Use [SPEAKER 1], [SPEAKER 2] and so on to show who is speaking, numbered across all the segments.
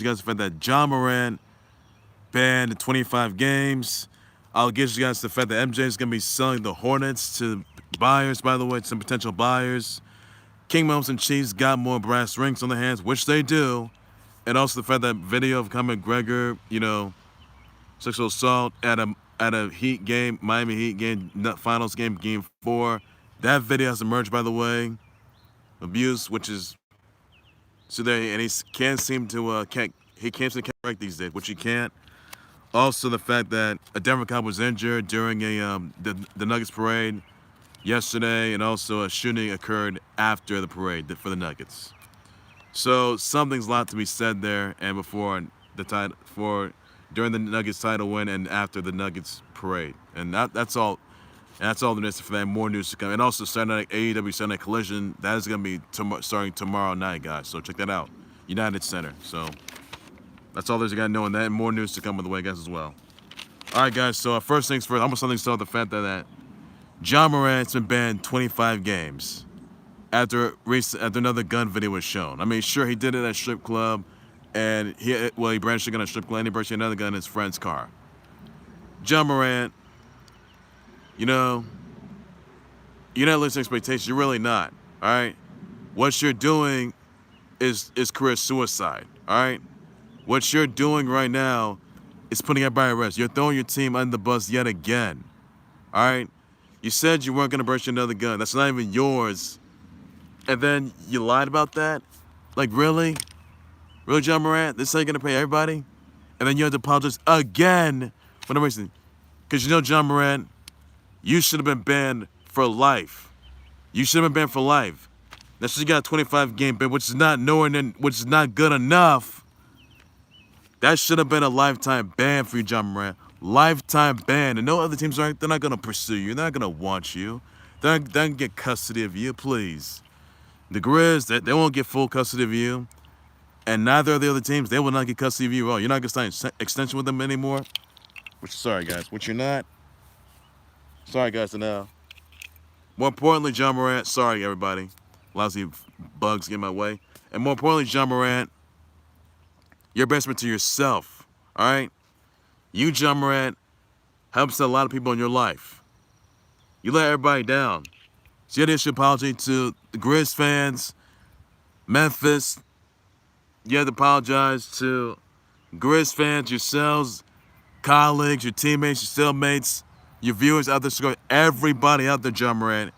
[SPEAKER 1] you guys the fact that John Morant banned 25 games. I'll get you guys the fact that MJ is going to be selling the Hornets to buyers, by the way, some potential buyers. King Mahomes and Chiefs got more brass rings on their hands, which they do. And also the fact that video of Conor McGregor, sexual assault at a Heat game, Miami Heat game, finals game, game 4. That video has emerged, by the way. Abuse, which is so there, and he can't seem to correct these days, which he can't. Also, the fact that a Denver cop was injured during the Nuggets parade yesterday, and also a shooting occurred after the parade for the Nuggets. So something's a lot to be said there, and during the Nuggets title win and after the Nuggets parade, and that's all. And that's all there is for that. More news to come, and also Saturday night AEW Saturday Night Collision that is going to be starting tomorrow night, guys. So check that out, United Center. So that's all there's got to know, and that and more news to come with the way, guys, as well. All right, guys. So first things first, I'm gonna start with the fact that John Morant's been banned 25 games after another gun video was shown. I mean, sure, he did it at a strip club, and he brandished a gun at a strip club, and he brandished another gun in his friend's car. John Morant, you're not listening to expectations. You're really not. All right, what you're doing is career suicide. All right, what you're doing right now is putting everybody at rest. You're throwing your team under the bus yet again. All right, you said you weren't gonna burst another gun. That's not even yours. And then you lied about that? Like, really? Really, John Morant? This ain't gonna pay everybody? And then you have to apologize again for no reason. Because John Morant, you should have been banned for life. You should have been banned for life. That's just you got a 25 game ban, which is not good enough. That should have been a lifetime ban for you, John Morant. Lifetime ban. And no other teams they're not gonna pursue you. They're not gonna want you. They're not gonna get custody of you, please. The Grizz, they won't get full custody of you. And neither of the other teams, they will not get custody of you at all. You're not gonna sign an extension with them anymore. Sorry, guys. Which you're not. Sorry, guys, to know. More importantly, John Morant, sorry, everybody. Lousy bugs get in my way. And more importantly, John Morant, you're best friend to yourself, all right? You, John Morant, helps a lot of people in your life. You let everybody down. So you had to issue an apology to the Grizz fans, Memphis. You had to apologize to Grizz fans, yourselves, colleagues, your teammates, your cellmates, your viewers out there, everybody out there, John Morant,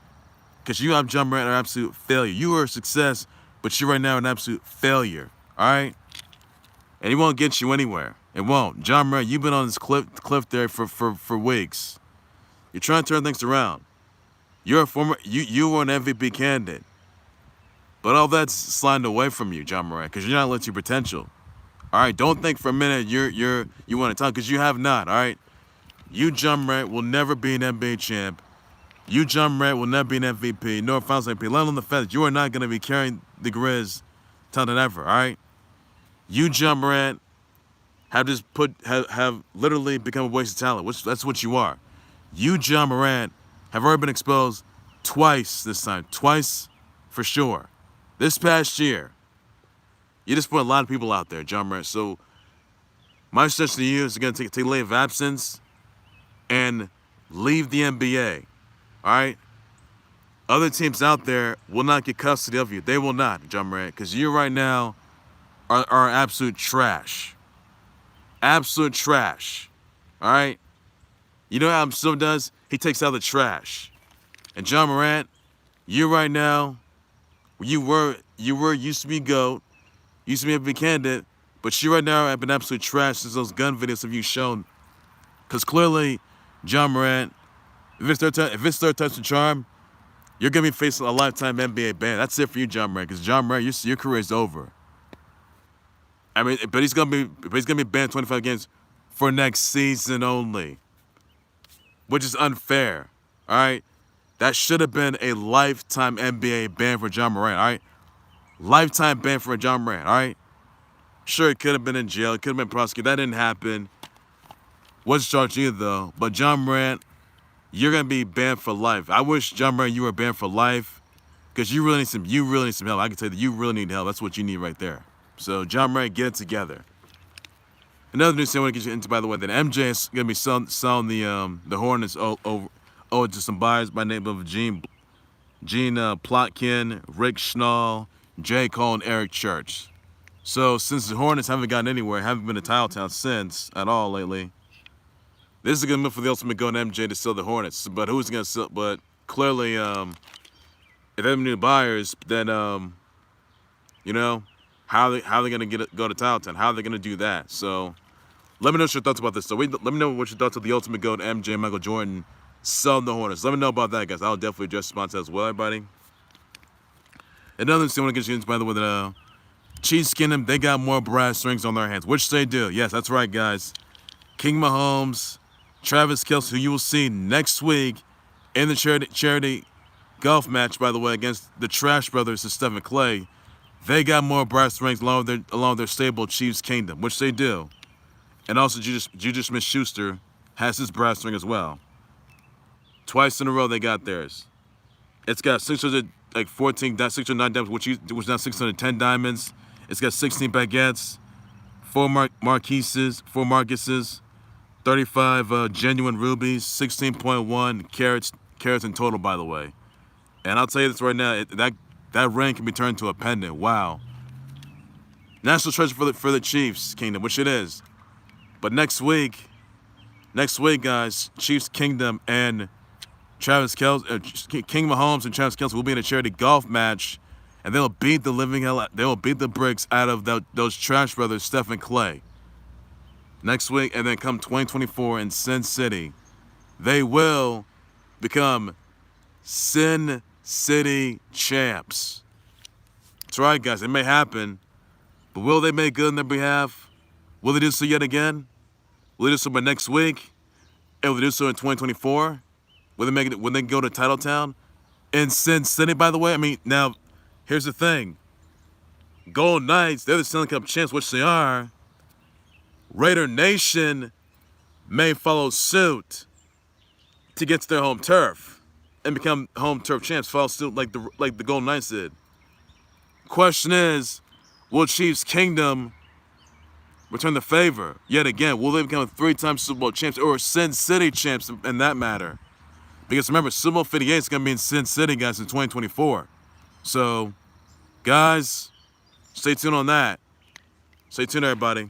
[SPEAKER 1] because you have John Morant an absolute failure. You are a success, but you right now are an absolute failure, all right? And it won't get you anywhere. It won't. John Morant, you've been on this cliff there for weeks. You're trying to turn things around. You were an MVP candidate, but all that's sliding away from you, John Morant, because you're not letting your potential. All right, don't think for a minute you want to talk, because you have not. All right, you, John Morant, will never be an NBA champ. You, John Morant, will never be an MVP, nor a Finals MVP. Let alone the fact that you are not going to be carrying the Grizz till than ever. All right, you, John Morant, have literally become a waste of talent. That's what you are. You, John Morant, have already been exposed twice this time. Twice for sure. This past year. You just put a lot of people out there, John Morant. So my suggestion to you is going to take a leave of absence and leave the NBA. All right? Other teams out there will not get custody of you. They will not, John Morant, because you right now are absolute trash. Absolute trash. All right? You know how Adam Silver does? He takes out the trash. And John Morant, you right now, used to be GOAT, used to be a big candidate, but you right now have been absolute trash since those gun videos have you shown. Because clearly, John Morant, if it's third touch the charm, you're going to be facing a lifetime NBA ban. That's it for you, John Morant, because John Morant, your career is over. I mean, but he's gonna be banned 25 games for next season only, which is unfair. All right, that should have been a lifetime NBA ban for John Morant. All right, lifetime ban for John Morant. All right, sure, it could have been in jail, it could have been prosecuted. That didn't happen. Wasn't charged either though. But John Morant, you're gonna be banned for life. I wish John Morant you were banned for life, because you really need some help. I can tell you that you really need help. That's what you need right there. So John Morant, get it together. Another news I want to get you into, by the way, that MJ is going to be selling the Hornets over to some buyers by the name of Gene Plotkin, Rick Schnall, J.Cole, and Eric Church. So since the Hornets haven't gotten anywhere, haven't been to Titletown since at all lately, this is a good move for the Ultimate Goat and MJ to sell the Hornets. But who's going to sell? But clearly, if they have new buyers, then you know, how are they going to go to Titletown? How are they going to do that? So let me know what your thoughts about this. So let me know what your thoughts of the Ultimate Goat, MJ, Michael Jordan selling the Hornets. Let me know about that, guys. I'll definitely address response as well, everybody. Another thing I want to get you into, by the way, that Chiefs Kingdom, they got more brass rings on their hands, which they do. Yes, that's right, guys. King Mahomes, Travis Kelce, who you will see next week in the charity golf match, by the way, against the Trash Brothers and Stephen Clay. They got more brass rings along with their stable Chiefs Kingdom, which they do. And also JuJu-Smith Schuster has his brass ring as well. Twice in a row they got theirs. It's got 609 diamonds, which was now 610 diamonds. It's got 16 baguettes, 4 Marquises, 35 genuine rubies, 16.1 carats in total, by the way. And I'll tell you this right now, that ring can be turned into a pendant. Wow. National treasure for the Chiefs Kingdom, which it is. But next week, guys, Chiefs Kingdom and Travis Kelce, King Mahomes and Travis Kelce will be in a charity golf match, and they'll beat the bricks out of those Trash Brothers, Steph and Clay. Next week, and then come 2024 in Sin City, they will become Sin City champs. That's right, guys. It may happen, but will they make good on their behalf? Will they do so yet again? Will they do so by next week? And will they do so in 2024? Will they make it when they go to Titletown? In Sin City, by the way? I mean, now, here's the thing. Golden Knights, they're the Stanley Cup champs, which they are. Raider Nation may follow suit to get to their home turf and become home turf champs, follow suit like the Golden Knights did. Question is, will Chiefs Kingdom return the favor yet again? Will they become 3-time Super Bowl champs or Sin City champs in that matter? Because remember, Super Bowl 58 is going to be in Sin City, guys, in 2024. So, guys, stay tuned on that. Stay tuned, everybody.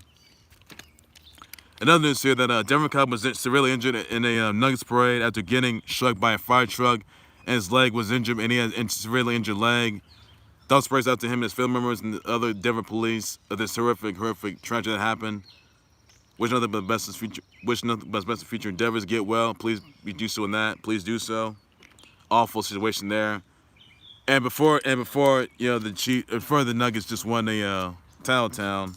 [SPEAKER 1] Another news here that Denver Cobb was severely injured in a Nuggets parade after getting struck by a fire truck, and his leg was injured, and he had a severely injured leg. Thoughts prayers out to him and his family members and the other Denver police of this horrific tragedy that happened. Wish nothing but best future endeavors. Get well. Please do so in that. Please do so. Awful situation there. And before the Nuggets just won the Titletown.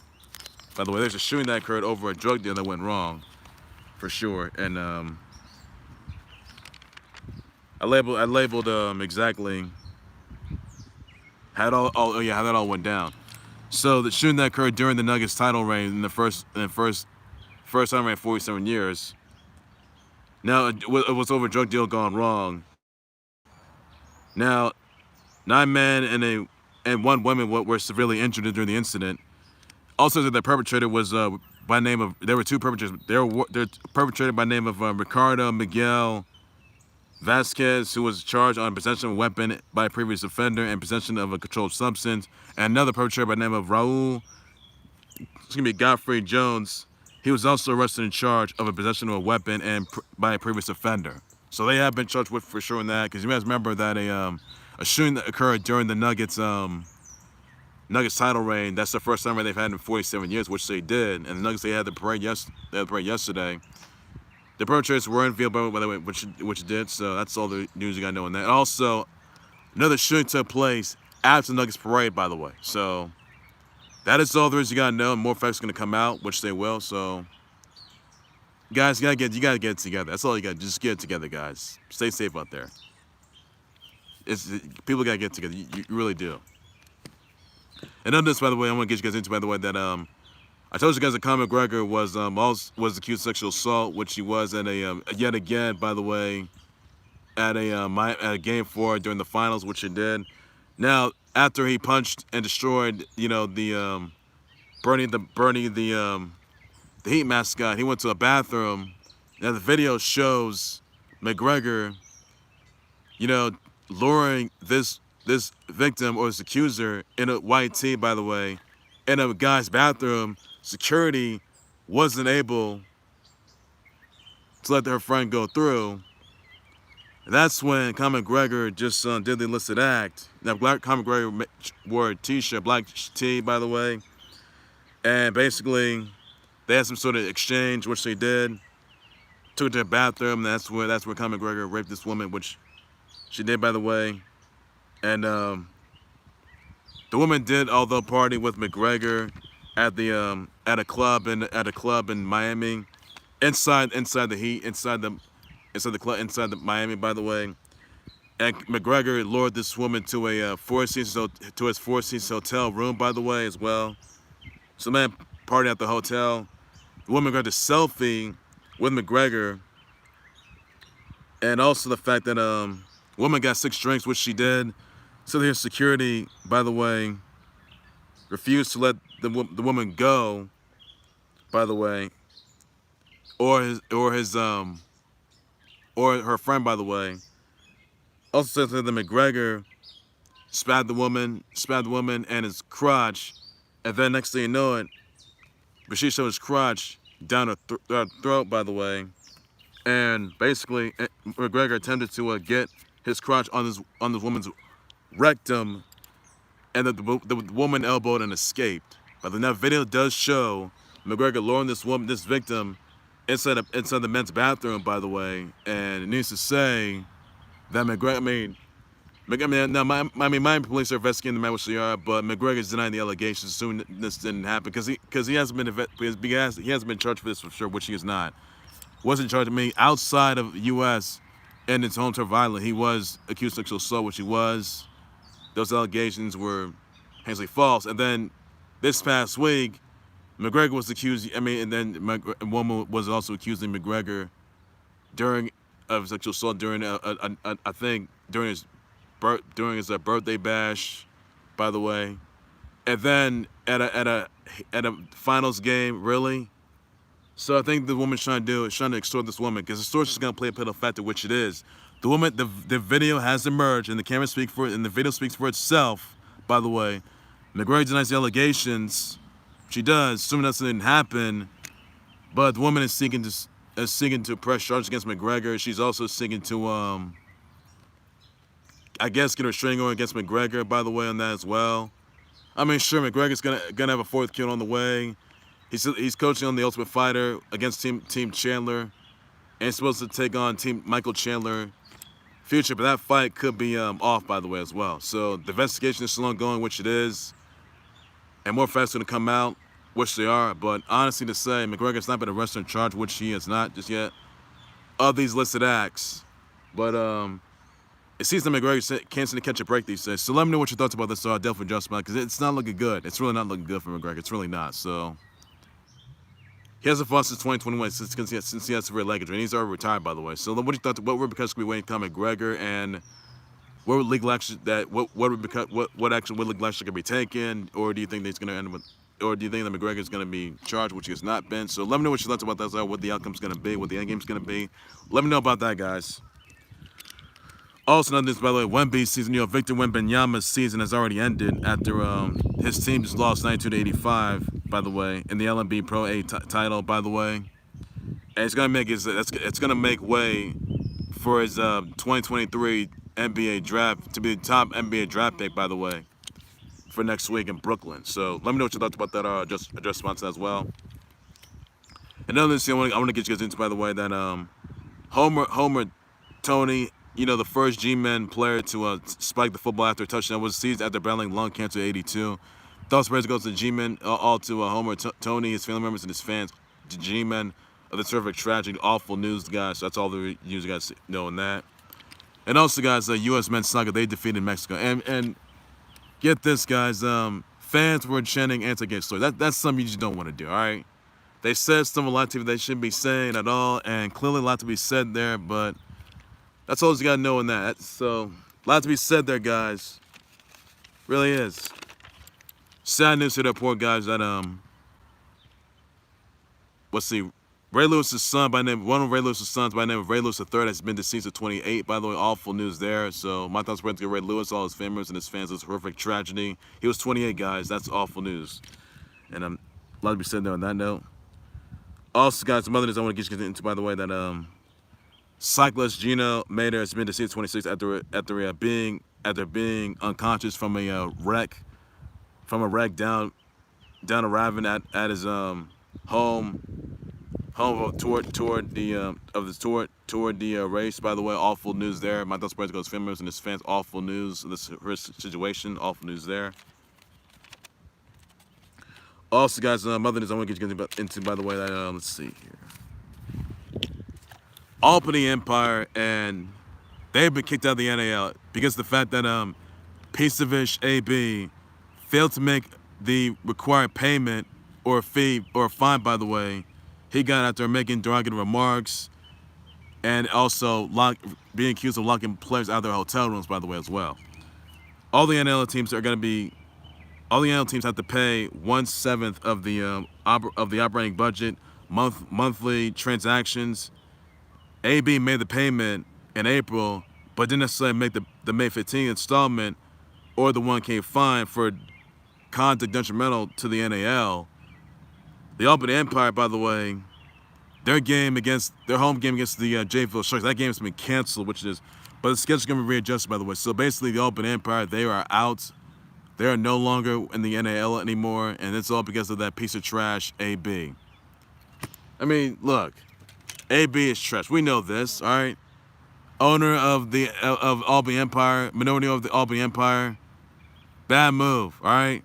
[SPEAKER 1] By the way, there's a shooting that occurred over a drug deal that went wrong, for sure. And I labeled exactly how that all went down. So the shooting that occurred during the Nuggets title reign in the first time in 47 years. Now it was over a drug deal gone wrong. Now, 9 men and 1 woman were severely injured during the incident. Also, the perpetrator was by name of. There were 2 perpetrators. They're perpetrated by name of Ricardo Miguel Vasquez, who was charged on possession of a weapon by a previous offender and possession of a controlled substance, and another perpetrator by name of Godfrey Jones. He was also arrested and charged of a possession of a weapon and by a previous offender. So they have been charged with for sure in that, because you guys remember that a shooting that occurred during the Nuggets title reign. That's the first time they've had in 47 years, which they did. And the Nuggets, they had the parade yesterday. The perpetrators were in field, by the way, which did. So that's all the news you got to know on that. Also, another shooting took place after the Nuggets parade, by the way. So that is all there is you got to know. And more facts are going to come out, which they will. So, guys, you got to get it together. That's all you got. Just get it together, guys. Stay safe out there. People got to get together. You really do. And on this, by the way, I want to get you guys into, by the way, that I told you guys that Conor McGregor was accused of sexual assault, which he was at yet again, by the way, at a game 4 during the finals, which he did. Now, after he punched and destroyed, Bernie the the Heat mascot, he went to a bathroom. Now the video shows McGregor, you know, luring this victim or this accuser in a white tee, by the way, in a guy's bathroom. Security wasn't able to let her friend go through. That's when Conor McGregor just did the illicit act. Now, Conor McGregor wore a t-shirt, black tee, by the way, and basically they had some sort of exchange, which they did. Took her to the bathroom. And that's where Conor McGregor raped this woman, which she did, by the way. And the woman did, although party with McGregor at the at a club in Miami, inside the Heat, inside the club, inside the Miami, by the way. And McGregor lured this woman to a Four Seasons hotel room, by the way, as well. So the man partied at the hotel. The woman got a selfie with McGregor, and also the fact that woman got 6 drinks, which she did. So their security, by the way, refused to let the woman go, by the way, or her friend, by the way. Also said that McGregor spat the woman and his crotch, and then next thing you know it, Bashir shoved his crotch down her throat, by the way, and basically McGregor attempted to get his crotch on this woman's rectum, and the woman elbowed and escaped. But then that video does show McGregor luring this victim inside the men's bathroom, by the way, and it needs to say that McGregor, Miami police are investigating the man, which they are, but McGregor's denying the allegations, assuming this didn't happen because he hasn't been charged for this for sure, which he is not. Wasn't charged. Outside of the U.S. and its home turf island, he was accused of sexual assault, which he was. Those allegations were basically false. And then this past week, McGregor was accused. And then a woman was also accusing McGregor of sexual assault during I think during his birthday bash, by the way. And then at a finals game, really. So I think the woman's trying to extort this woman, because extortion is going to play a pivotal factor, which it is. The woman, the video has emerged, and the camera speaks for it, and the video speaks for itself, by the way. McGregor denies the allegations. She does, assuming that didn't happen. But the woman is seeking to press charges against McGregor. She's also seeking to, I guess, get a restraining order against McGregor, by the way, on that as well. Sure, McGregor's gonna have a 4th kill on the way. He's coaching on the Ultimate Fighter against Team Chandler, and he's supposed to take on Team Michael Chandler future, but that fight could be off, by the way, as well. So the investigation is still ongoing, which it is, and more facts are going to come out, which they are. But honestly to say, McGregor's not been arrested and charged, which he has not just yet, of these listed acts. But it seems that McGregor can't seem to catch a break these days. So let me know what your thoughts about this are. Definitely just about, because it's not looking good. It's really not looking good for McGregor. It's really not. So he hasn't fought since 2021 since he had severe leg injury, and he's already retired, by the way. So what do you thought? What repercussions could be waiting to come McGregor, and what legal action what action would legal action could be taken, or do you think that he's going to end up with, or do you think that McGregor is going to be charged, which he has not been? So let me know what your thoughts about that, what the outcome's going to be, what the end game's going to be. Let me know about that, guys. Also, another news, by the way, Wemby's season, Victor Wembanyama's season has already ended after his team just lost 92-85, by the way, in the LNB Pro A title, by the way. And it's gonna make way for his 2023 NBA draft to be the top NBA draft pick, by the way, for next week in Brooklyn. So let me know what your thoughts about that. Just address sponsor as well. Another thing I want to get you guys into, by the way, that Homer Toney, the first G-Men player to spike the football after a touchdown, was seized after battling lung cancer at 82. Thoughts prayers goes to the G-Men, all to Homer Toney, his family members, and his fans. The G-Men of the terrific tragedy, awful news, guys. So that's all the news you guys know in that. And also, guys, U.S. men's soccer, they defeated Mexico. And get this, guys, fans were chanting anti-gay stories. That's something you just don't want to do, all right? They said some a lot to they shouldn't be saying at all, and clearly a lot to be said there, but that's all you got to know in that. So, a lot to be said there, guys. Really is. Sad news to the poor guys that let's see, Ray Lewis's son one of Ray Lewis's sons by the name of Ray Lewis III has been deceased at 28. By the way, awful news there. So my thoughts were to Ray Lewis, all his family and his fans. It was a horrific tragedy. He was 28, guys. That's awful news. And a lot to be said there on that note. Also, guys, some other news I want to get you into, by the way, that cyclist Gino Mater has been deceased at 26 after being unconscious from a wreck down a ravine at his home toward the race. By the way, awful news there. My thoughts prayers go to his family and his fans. Awful news. This situation. Awful news there. Also, guys, other news I want to get you into, by the way, that let's see here. Albany Empire, and they've been kicked out of the NAL because of the fact that Piecevish AB failed to make the required payment or a fee or a fine. By the way, he got after making derogative remarks and also being accused of locking players out of their hotel rooms. By the way, as well, all the NAL teams have to pay 1/7 of the operating budget, monthly transactions. AB made the payment in April, but didn't necessarily make the May 15th installment or the 1K fine for conduct detrimental to the NAL. The Albany Empire, by the way, their home game against the J-Ville Sharks, that game has been canceled, but the schedule's going to be readjusted, by the way. So basically, the Albany Empire, they are out. They are no longer in the NAL anymore, and it's all because of that piece of trash, AB. I mean, look, AB is trash. We know this, all right? Owner of Albany Empire, minority of the Albany Empire, bad move, all right?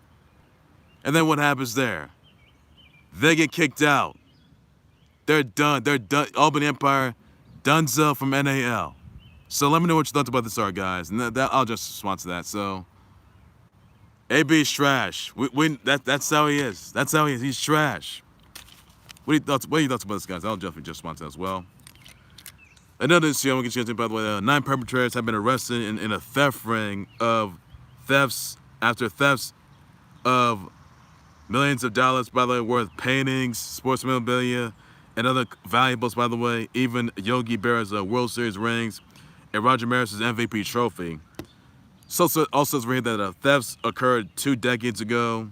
[SPEAKER 1] And then what happens there? They get kicked out. They're done. Albany Empire, donezo from NAL. So let me know what you thought about this are, guys, and I'll just respond to that. So. AB's trash. That's how he is. That's how he is. He's trash. What are your thoughts about this, guys? I'll definitely just respond to that as well. Another issue I want to get you into, by the way, 9 perpetrators have been arrested in a theft ring of thefts of millions of dollars, by the way, worth paintings, sports memorabilia, and other valuables, by the way, even Yogi Berra's World Series rings and Roger Maris's MVP trophy. So also we hear that thefts occurred 2 decades ago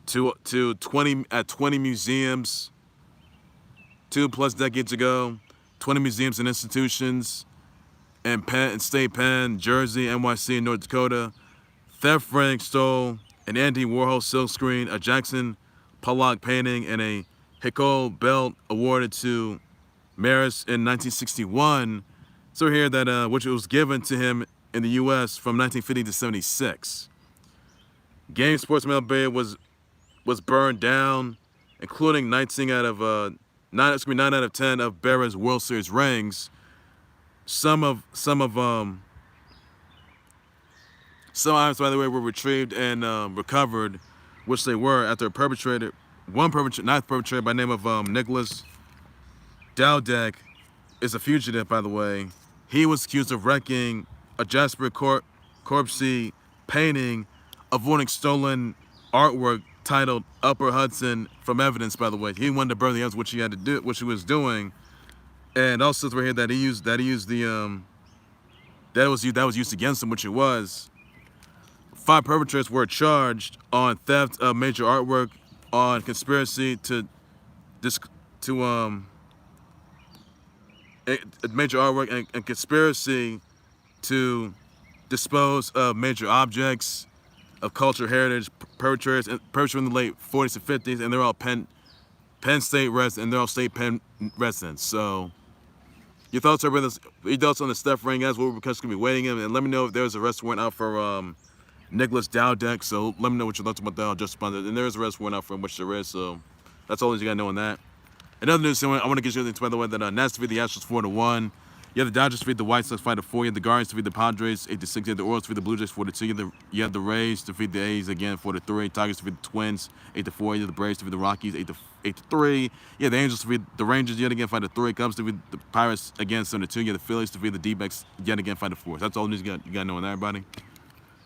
[SPEAKER 1] to 20 museums, 2+ decades ago, 20 museums and institutions, and State Penn, Jersey, NYC, and North Dakota. Theft ring stole an Andy Warhol silkscreen, a Jackson Pollock painting, and a J-Cole belt awarded to Maris in 1961. So we hear that which was given to him in the U.S. from 1950 to 76. Game sports memorabilia was burned down, including 9 out of 10 of Berra's World Series rings. Some items, by the way, were retrieved and recovered, which they were after ninth perpetrator by the name of Nicholas Dowdeck is a fugitive, by the way. He was accused of wrecking a Jasper Corpsey painting, avoiding stolen artwork titled Upper Hudson from evidence, by the way. He wanted to burn the evidence, which he was doing. And also we're here that was used against him, which it was. 5 perpetrators were charged on theft of major artwork, on conspiracy major artwork and conspiracy to dispose of major objects of cultural heritage. Perpetrators in the late 40s and 50s, and they're all Penn State residents, and they're all State Penn residents. So your thoughts on the theft ring, guys? What we're going to be waiting him, and let me know if there's a arrest warrant out for Nicholas Dowdeck. So let me know what your thoughts about that. I'll just respond to it. And there is a arrest warrant out for him, which there is. So that's all you got to know on that. Another news, I want to get you into, by the way, that Nats defeat the Astros 4-1. You have the Dodgers defeat the White Sox 5-4. You have the Guardians defeat the Padres 8-6. You have the Orioles defeat the Blue Jays 4-2. You have the Rays defeat the A's again 4-3. Tigers defeat the Twins 8-4. You have the Braves defeat the Rockies 8-3. You have the Angels defeat the Rangers yet again 5-3. Cubs defeat the Pirates again 7-2. You have the Phillies defeat the D-backs yet again 5-4. That's all the news you got to know on that, everybody.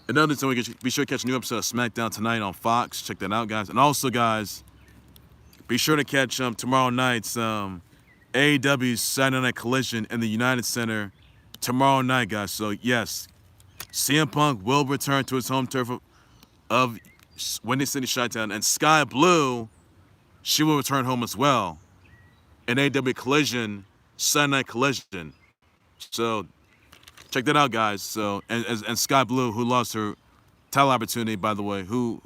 [SPEAKER 1] Another thing, be sure to catch a new episode of SmackDown tonight on Fox. Check that out, guys. And also, guys, be sure to catch tomorrow night's AEW's Saturday Night Collision in the United Center tomorrow night, guys. So, yes, CM Punk will return to his home turf of Windy City Chi-Town, and Sky Blue, she will return home as well in AEW Collision, Saturday Night Collision. So, check that out, guys. So, and Sky Blue, who lost her title opportunity, by the way, who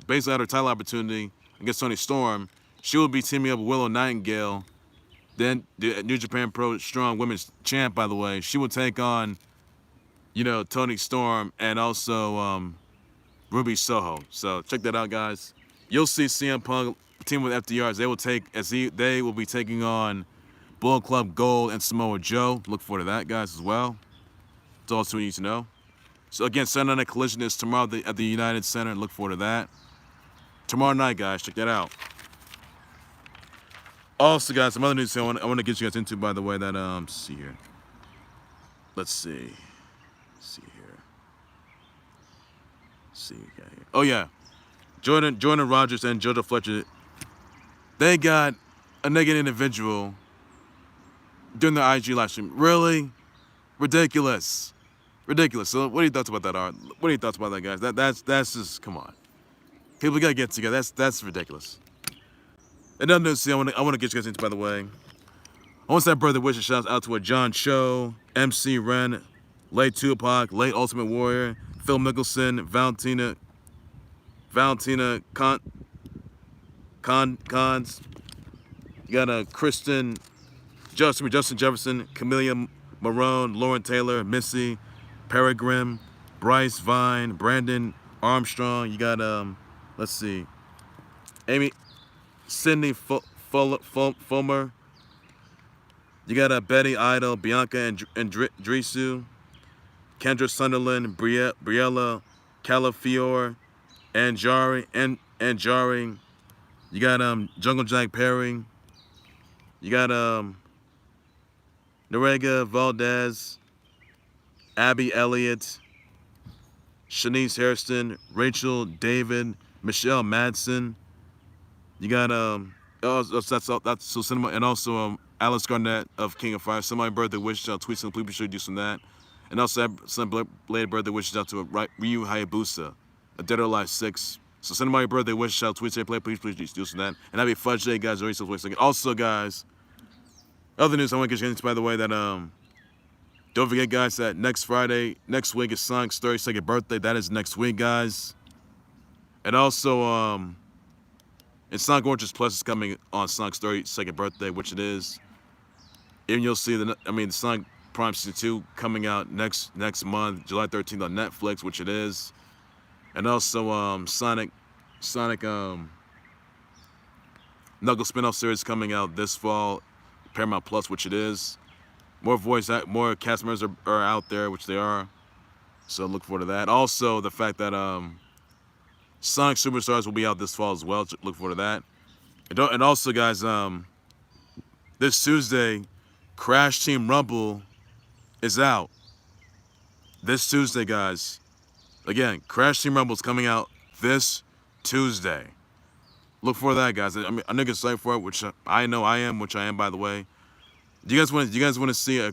[SPEAKER 1] basically had her title opportunity against Tony Storm, she will be teaming up with Willow Nightingale, then the New Japan Pro Strong Women's Champ, by the way. She will take on, Tony Storm and also Ruby Soho. So check that out, guys. You'll see CM Punk team with FDRs. They will be taking on Bullet Club Gold and Samoa Joe. Look forward to that, guys, as well. That's all you need to know. So again, Saturday Night Collision is tomorrow at the United Center. Look forward to that. Tomorrow night, guys. Check that out. Also, guys, some other news I want to get you guys into, by the way, that, let's see here. Let's see. See here. See, here. Oh, yeah. Jordan Rogers and JoJo Fletcher, they got a naked individual during the IG live stream. Really? Ridiculous. Ridiculous. So what are your thoughts about that, Art? What are your thoughts about that, guys? That's just, come on. People gotta get together. That's ridiculous. Another news I want to get you guys into, by the way. I want to say birthday wishes, shouts out to John Cho, MC Ren, late Tupac, late Ultimate Warrior, Phil Mickelson, Valentina Cons. You got Justin Jefferson, Camellia Marone, Lauren Taylor, Missy, Peregrine, Bryce Vine, Brandon Armstrong. You got let's see, Sydney Fulmer. You got Betty Idle, Bianca and Drisu, Kendra Sunderland, Briella Calafiore, and Jari. You got Jungle Jack Perry. You got Norega Valdez, Abby Elliott, Shanice Hairston, Rachel David, Michelle Madsen. You got that's so cinema, and also Alice Garnett of King of Fire. Somebody birthday wishes out, tweet some, please be sure to do some of that. And also some belated birthday wishes out to Ryu Hayabusa, a Dead or Alive 6. So send my birthday wishes out, tweet say play, please do some of that. And happy Fudge Day, guys. Also, guys, other news I want to get you into, by the way, that don't forget, guys, that next week is Sonic's 32nd birthday. That is next week, guys. And also, and Sonic Orchard Plus is coming on Sonic's 32nd birthday, which it is. Even you'll see the Sonic Prime Season 2 coming out next month, July 13th on Netflix, which it is. And also Sonic Knuckles spin-off series coming out this fall, Paramount Plus, which it is. More cast members are out there, which they are. So look forward to that. Also, the fact that Sonic Superstars will be out this fall as well. So look forward to that. And also, guys, this Tuesday, Crash Team Rumble is out. This Tuesday, guys. Again, Crash Team Rumble is coming out this Tuesday. Look for that, guys. I know you're excited for it, which I know I am, which I am, by the way. Do you guys want to see a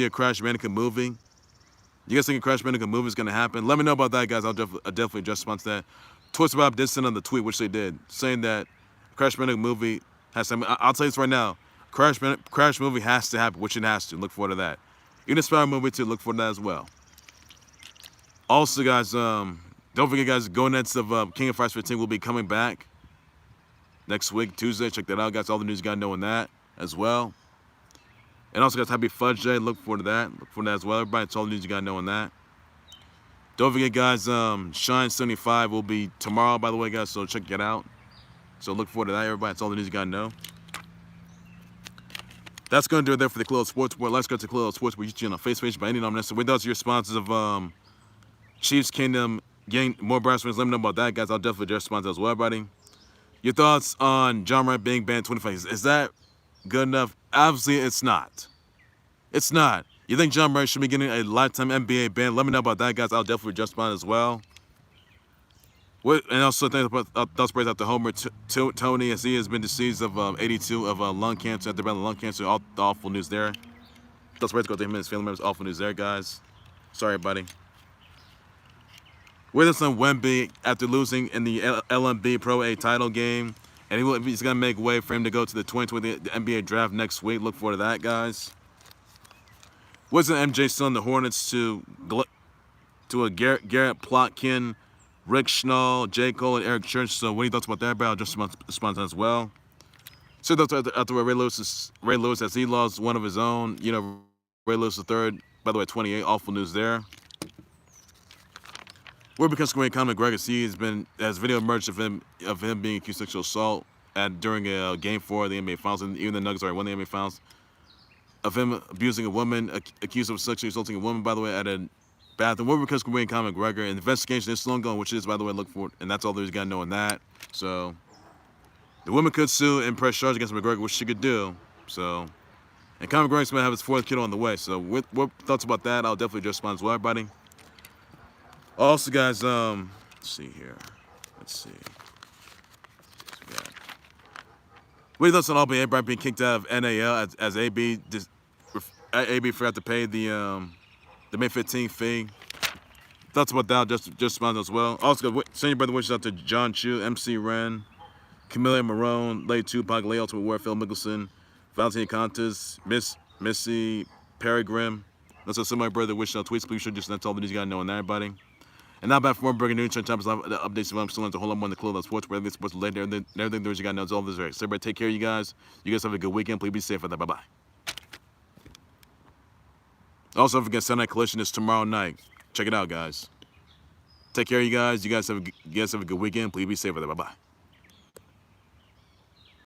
[SPEAKER 1] Crash Bandicoot movie? You guys think a Crash Bandicoot movie is going to happen? Let me know about that, guys. I'll definitely just respond to that. Twisted Bob did send on the tweet, which they did, saying that Crash Bandicoot movie has to happen. I'll tell you this right now. Crash movie has to happen, which it has to. Look forward to that. Even a Spider movie, too. Look forward to that as well. Also, guys, don't forget, guys, Go Nets of King of Fighters 15 will be coming back next week, Tuesday. Check that out, guys. All the news you got to know on that as well. And also, guys, happy Fudge Day. Look forward to that. Look forward to that as well. Everybody, it's all the news you got to know on that. Don't forget, guys, Shine 75 will be tomorrow, by the way, guys, so check that out. So look forward to that, everybody. It's all the news you got to know. That's going to do it there for the Khalil Sports Report. Let's go to Khalil Sports Report. You can on Facebook page by any nomination. With those, your sponsors of Chiefs Kingdom, getting more brass wins. Let me know about that, guys. I'll definitely just sponsor as well, everybody. Your thoughts on John Morant being banned 25? Is that good enough? Obviously, it's not. It's not. You think John Morant should be getting a lifetime NBA ban? Let me know about that, guys. I'll definitely just sponsor as well. And also thoughts praise out to Homer Toney, as he has been deceased of 82 of lung cancer at the battle of lung cancer. All the awful news there. Thoughts praise go to him and his family members. Awful news there, guys. Sorry, buddy. With us on Wemby after losing in the LNB Pro A title game, and he's gonna make way for him to go to the 2020 NBA draft next week. Look forward to that, guys. Wasn't MJ still in the Hornets to a Garrett Plotkin, Rick Schnall, J.Cole, and Eric Church. So what are your thoughts about that, bro? I'll just respond to as well. So after Ray Lewis, as he lost one of his own, you know, Ray Lewis III, by the way, 28, awful news there. Where because Conor McGregor, as video emerged of him being accused of sexual assault during a Game 4 of the NBA Finals, and even the Nuggets already won the NBA Finals, of him abusing a woman, accused of sexually assaulting a woman, by the way, at a bathroom. Where because Conor McGregor, an investigation is still ongoing, which is, by the way, look for it, and that's all there's got to know on that. So the woman could sue and press charge against McGregor, which she could do. So, and Conor McGregor's going to have his 4th kid on the way. So what thoughts about that? I'll definitely just respond as well, everybody. Also, guys, let's see here. Let's see. What are your thoughts on Albany Empire being kicked out of NAL as AB forgot to pay the May 15th fee? Thoughts about that? Just respond as well. Also, send your brother wishes out to John Chu, MC Ren, Camilla Marone, Lay Tupac, Lay Ultimate War, Phil Mickelson, Valentina Contes, Missy Peregrine. That's what some of my brother wishes out tweets. Please should just that's all the news you gotta know on that, everybody. And now back for more breaking news, times updates. I'm still on to hold on more on the clue of sports, where sports later, everything there's you got know. It's all this right. So everybody, take care, you guys. You guys have a good weekend. Please be safe out there. Bye bye. Also, don't forget Sunday Collision is tomorrow night. Check it out, guys. Take care, you guys. You guys have a good weekend. Please be safe out there. Bye bye.